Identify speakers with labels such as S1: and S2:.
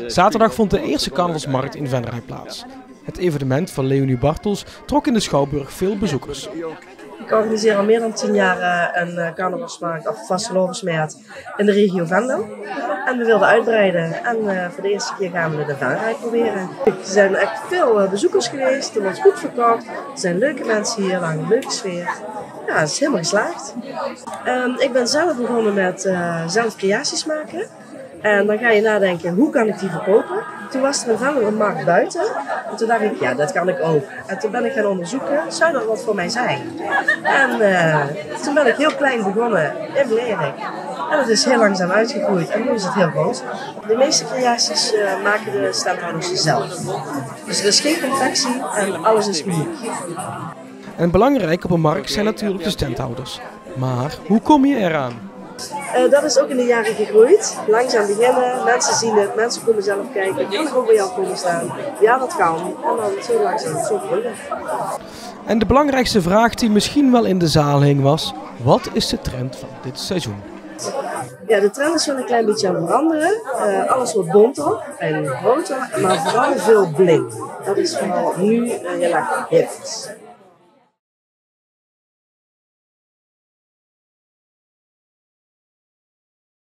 S1: Zaterdag vond de eerste carnavalsmarkt in Venray plaats. Het evenement van Leonie Bartels trok in de Schouwburg veel bezoekers.
S2: Ik organiseer al meer dan 10 jaar een carnavalsmarkt of vastelovensmarkt in de regio Venlo. En we wilden uitbreiden en voor de eerste keer gaan we de Venray proberen. Er zijn echt veel bezoekers geweest, er wordt goed verkocht. Er zijn leuke mensen hier, lang een leuke sfeer. Ja, het is helemaal geslaagd. Ik ben zelf begonnen met zelf creaties maken. En dan ga je nadenken, hoe kan ik die verkopen? Toen was er een Venlo een markt buiten. En toen dacht ik, ja, dat kan ik ook. En toen ben ik gaan onderzoeken, zou dat wat voor mij zijn? En toen ben ik heel klein begonnen in Blerik. En het is heel langzaam uitgegroeid en nu is het heel groot. De meeste creaties maken de standhouders zelf. Dus er is geen confectie en alles is uniek.
S1: En belangrijk op een markt zijn natuurlijk de standhouders. Maar hoe kom je eraan?
S2: Dat is ook in de jaren gegroeid. Langzaam beginnen, mensen zien het, mensen komen zelf kijken. Kan ik ook bij jou komen staan? Ja, dat kan. En dan zo langzaam, zo groeien.
S1: En de belangrijkste vraag die misschien wel in de zaal hing was: wat is de trend van dit seizoen?
S2: Ja, de trend is wel een klein beetje aan het veranderen. Alles wordt bonter en groter, maar vooral veel bling. Dat is vooral nu heel erg hip.